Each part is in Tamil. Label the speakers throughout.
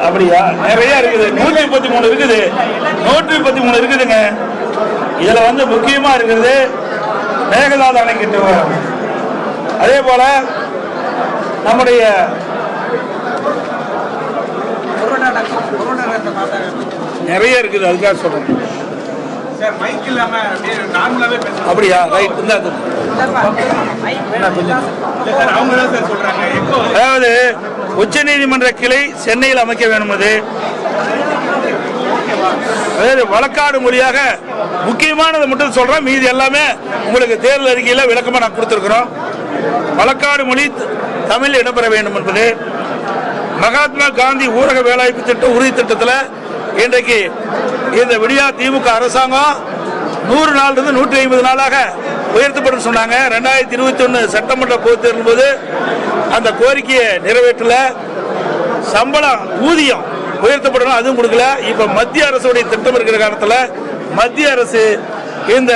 Speaker 1: அப்படியா? நிறைய இருக்குது. 133 இருக்குது. 133 இருக்குதுங்க. இதுல வந்து முக்கியமா இருக்கிறது மேகதாது அணைக்கிட்டு வரும். அதே போல நம்முடைய நிறைய இருக்குது. அதுக்காக சொல்றேன். அப்படியா? ரைட். அதாவது உச்ச நீதிமன்ற கிளை சென்னையில் அமைக்க வேண்டும். அதாவது வழக்காடு மொழியாக முக்கியமானதை மட்டும் சொல்றேன். மீதி எல்லாமே உங்களுக்கு தேர்தல் அறிக்கையில் விளக்கமா நான் கொடுத்திருக்கிறோம். வழக்காடு மொழி தமிழ் இடம்பெற வேண்டும் என்பது மகாத்மா காந்தி ஊரக வேலைவாய்ப்பு திட்டம் உறுதி திட்டத்தில் இன்றைக்கு இந்த விடியா திமுக அரசாங்கம் 100 நாள் இருந்து 150 நாளாக உயர்த்தப்படும் சொன்னாங்க. 2021 சட்டமன்ற பொதுத் தேர்தல் போது அந்த கோரிக்கையை நிறைவேற்றல. சம்பளம் ஊதியம் உயர்த்தப்படணும், அதுவும் கொடுக்கல. இப்ப மத்திய அரசுடைய திட்டம் இருக்கிற காரணத்தில் மத்திய அரசு இந்த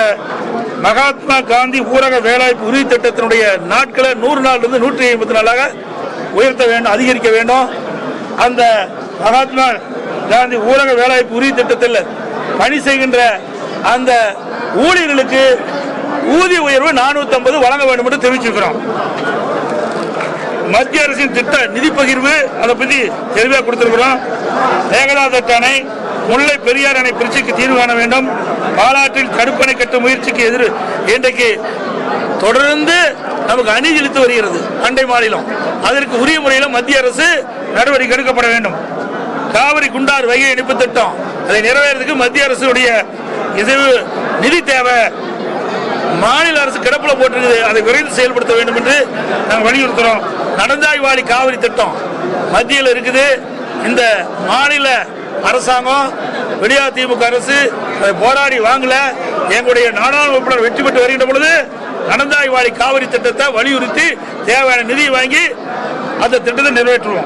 Speaker 1: மகாத்மா காந்தி ஊரக வேலைவாய்ப்பு உறுதி திட்டத்தினுடைய நாட்களை 100 நாள் இருந்து 150 நாளாக உயர்த்த வேண்டும், அதிகரிக்க வேண்டும். அந்த மகாத்மா காந்தி ஊரக வேலைவாய்ப்பு உறுதி திட்டத்தில் பணி செய்கின்ற அந்த ஊழியர்களுக்கு ஊதிய உயர்வு 450 வழங்க வேண்டும் என்று தெரிவிச்சிருக்கிறோம். மத்திய அரசின் திட்ட நிதி பகிர்வு அதை பற்றி தெளிவாக கொடுத்திருக்கிறோம். மேகதாது அணை, முல்லை பெரியார் அணை பிரச்சனைக்கு தீர்வு காண வேண்டும். பாலாற்றில் தடுப்பணை கட்டும் முயற்சிக்கு எதிர் இன்றைக்கு தொடர்ந்து நமக்கு அநீதி இழுத்து வருகிறது அண்டை மாநிலம். அதற்கு உரிய முறையில் மத்திய அரசு நடவடிக்கை எடுக்கப்பட வேண்டும். காவிரி குண்டார் வைகை இணைப்பு திட்டம் அதை நிறைவேறதுக்கு மத்திய அரசுடைய நிதி தேவை. மாநில அரசு கிடப்புல போட்டிருக்குது, அதை விரைந்து செயல்படுத்த வேண்டும் என்று நாங்கள் வலியுறுத்துறோம். நடந்தாய்வாளி காவிரி திட்டம் மத்தியில் இருக்குது. இந்த மாநில அரசாங்கம் விடியா திமுக அரசு போராடி வாங்கல. எங்களுடைய நாடாளுமன்ற உறுப்பினர் வெற்றி பெற்று வருகின்ற பொழுது நடந்தாய்வாளி காவிரி திட்டத்தை வலியுறுத்தி தேவையான நிதியை வாங்கி அந்த திட்டத்தை நிறைவேற்றுவோம்.